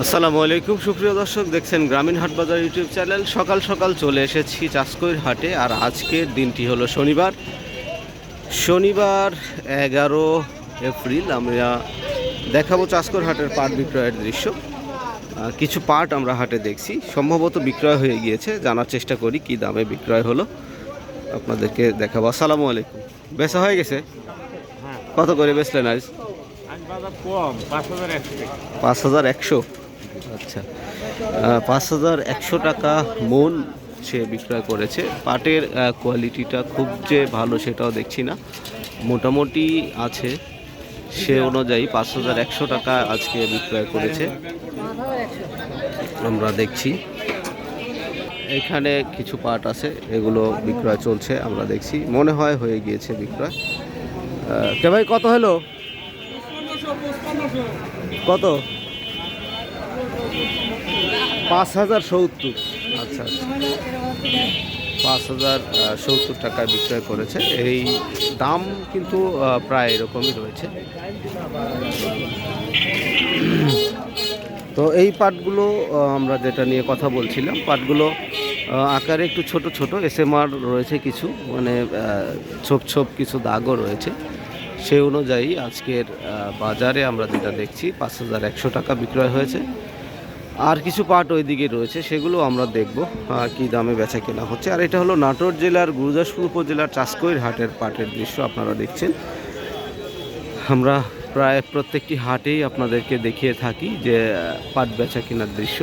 আসসালামু আলাইকুম সুপ্রিয় দর্শক, দেখছেন গ্রামীণ হাট বাজার ইউটিউব চ্যানেল। সকাল সকাল চলে এসেছি চাষকৈর হাটে। আর আজকের দিনটি হলো শনিবার 11 এপ্রিল। আমরা দেখাবো চাষকৈর হাটের পাট বিক্রয়ের দৃশ্য। কিছু পাট আমরা হাটে দেখছি, সম্ভবত বিক্রয় হয়ে গিয়েছে। জানার চেষ্টা করি কি দামে বিক্রয় হলো, আপনাদেরকে দেখাবো। আসসালামু আলাইকুম, বেচা হয়ে গেছে? কত করে বেচলেন আজ? 5,100। আচ্ছা, 5,100 টাকা মন সে বিক্রয় করেছে। পাটের কোয়ালিটিটা খুব যে ভালো সেটাও দেখছি না, মোটামুটি আছে। সে অনুযায়ী 5,100 টাকা আজকে বিক্রয় করেছে। আমরা দেখছি এখানে কিছু পাট আছে, এগুলো বিক্রয় চলছে। আমরা দেখছি মনে হয় হয়ে গিয়েছে বিক্রয়। কে ভাই, কত হলো? কত? 5,070। আচ্ছা আচ্ছা, 5,070 টাকায় বিক্রয় করেছে। এই দাম কিন্তু প্রায় এরকমই রয়েছে। তো এই পাটগুলো আমরা যেটা নিয়ে কথা বলছিলাম, পাটগুলো আকারে একটু ছোট ছোট, এসএমআর রয়েছে কিছু, মানে ছোপ ছোপ কিছু দাগও রয়েছে। সেই অনুযায়ী আজকের বাজারে আমরা যেটা দেখছি 5,100 টাকা বিক্রয় হয়েছে। আর কিছু পাট ওইদিকে রয়েছে, সেগুলো আমরা দেখব কি দামে বেচা কেনা হচ্ছে। আর এটা হলো নাটোর জেলার গুরুদাসপুর উপজেলার চাষকৈর হাটের পাটের দৃশ্য আপনারা দেখছেন। আমরা প্রায় প্রত্যেকটি হাটেই আপনাদেরকে দেখিয়ে থাকি যে পাট বেচা কেনার দৃশ্য।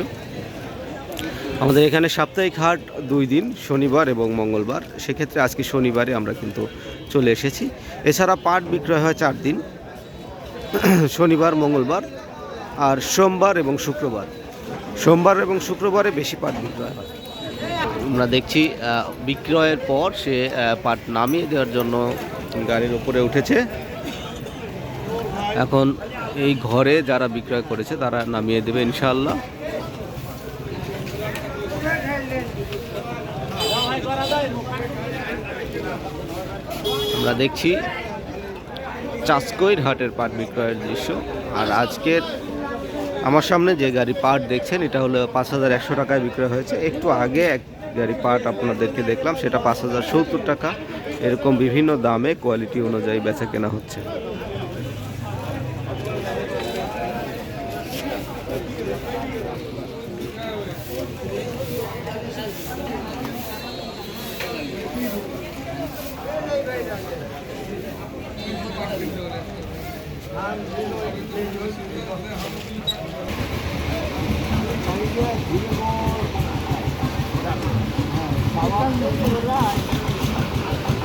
আমাদের এখানে সাপ্তাহিক হাট 2 দিন, শনিবার এবং মঙ্গলবার। সেক্ষেত্রে আজকে শনিবারে আমরা কিন্তু চলে এসেছি। এছাড়া পাট বিক্রয় হয় 4 দিন, শনিবার, মঙ্গলবার আর সোমবার এবং শুক্রবার। সোমবার এবং শুক্রবারে বেশি পাট বিক্রয় হয়। আমরা দেখছি বিক্রয়ের পর সে পাট নামিয়ে দেওয়ার জন্য গাড়ির উপরে উঠেছে। এখন এই ঘরে যারা বিক্রয় করেছে তারা নামিয়ে দেবে ইনশাআল্লাহ। আমরা দেখছি চাষকৈর হাটের পাট বিক্রয়ের দৃশ্য। আর আজকের আমার সামনে যে গাড়ি পাট দেখছেন, এটা হলো 5,100 টাকায় বিক্রয় হয়েছে। একটু আগে এক গাড়ি পাট আপনাদেরকে দেখলাম, সেটা 5,070 টাকা। এরকম বিভিন্ন দামে কোয়ালিটি অনুযায়ী বেচা কেনা হচ্ছে।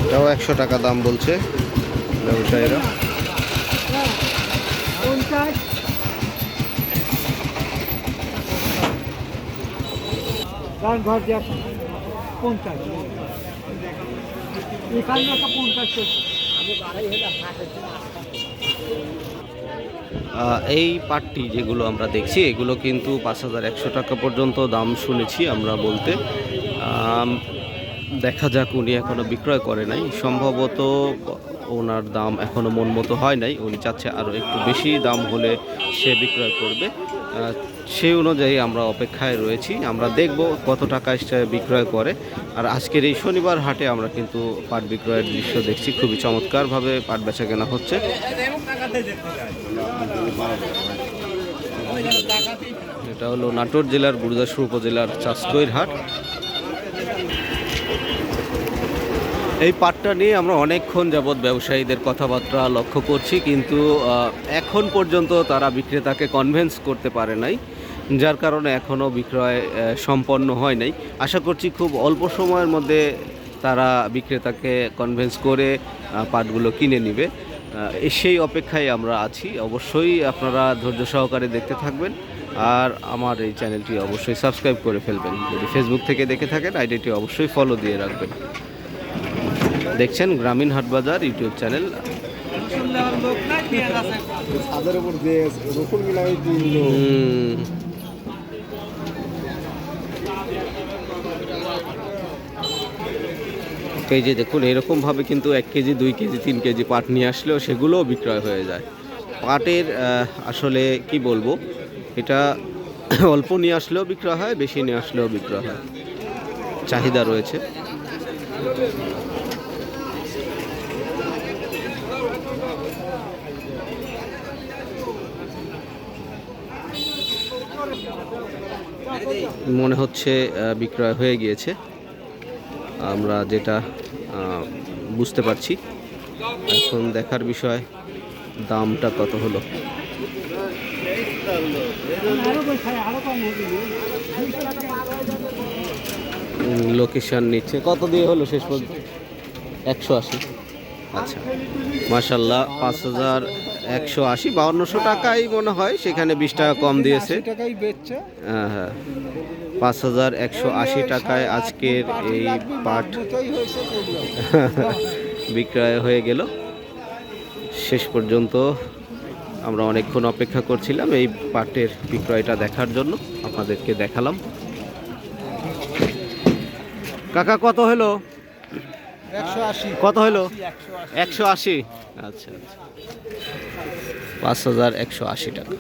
এটাও 100 টাকা দাম বলছে ব্যবসায়ীরা। এই পাটটি যেগুলো আমরা দেখছি, এগুলো কিন্তু 5,100 টাকা পর্যন্ত দাম শুনেছি আমরা বলতে। দেখা যাক, উনি এখনও বিক্রয় করে নাই। সম্ভবত ওনার দাম এখনও মন মতো হয় নাই। উনি চাচ্ছে আরও একটু বেশি দাম হলে সে বিক্রয় করবে। সেই অনুযায়ী আমরা অপেক্ষায় রয়েছি। আমরা দেখব কত টাকায় সে বিক্রয় করে। আর আজকের এই শনিবার হাটে আমরা কিন্তু পাট বিক্রয়ের দৃশ্য দেখছি। খুবই চমৎকারভাবে পাট বেচা কেনা হচ্ছে। এটা হলো নাটোর জেলার গুরুদাসপুর উপজেলার চাষকৈর হাট। এই পাটটা নিয়ে আমরা অনেকক্ষণ যাবৎ ব্যবসায়ীদের কথাবার্তা লক্ষ্য করছি, কিন্তু এখন পর্যন্ত তারা বিক্রেতাকে কনভিন্স করতে পারে নাই, যার কারণে এখনও বিক্রয় সম্পন্ন হয় নাই। আশা করছি খুব অল্প সময়ের মধ্যে তারা বিক্রেতাকে কনভিন্স করে পাটগুলো কিনে নেবে। সেই অপেক্ষায় আমরা আছি। অবশ্যই আপনারা ধৈর্য সহকারে দেখতে থাকবেন। আর আমার এই চ্যানেলটি অবশ্যই সাবস্ক্রাইব করে ফেলবেন। যদি ফেসবুক থেকে দেখে থাকেন, আইডিটি অবশ্যই ফলো দিয়ে রাখবেন। দেখছেন গ্রামীণ হাট বাজার ইউটিউব চ্যানেল। এই যে দেখুন, এরকমভাবে কিন্তু 1 কেজি, 2 কেজি, 3 কেজি পাট নিয়ে আসলেও সেগুলোও বিক্রয় হয়ে যায়। পাটের আসলে কি বলবো, এটা অল্প নিয়ে আসলেও বিক্রয় হয়, বেশি নিয়ে আসলেও বিক্রয় হয়, চাহিদা রয়েছে। মনে হচ্ছে বিক্রয় হয়ে গিয়েছে, আমরা যেটা বুঝতে পারছি। এখন দেখার বিষয় দামটা কত হলো। লোকেশন নিচ্ছে কত দিয়ে হলো শেষ পর্যন্ত? 180। আচ্ছা, মাশাল্লাহ, 5180, 5200 টাকাই মনে হয়, সেখানে 20 টাকা কম দিয়েছে। হ্যাঁ হ্যাঁ, 5180 টাকায় আজকের এই পাট বিক্রয় হয়ে গেল। শেষ পর্যন্ত আমরা অনেকক্ষণ অপেক্ষা করছিলাম এই পাটের বিক্রয়টা দেখার জন্য, আপনাদেরকে দেখালাম। কাকা কত হলো? 180। কত হলো? 180। আচ্ছা আচ্ছা, 5180 টাকা।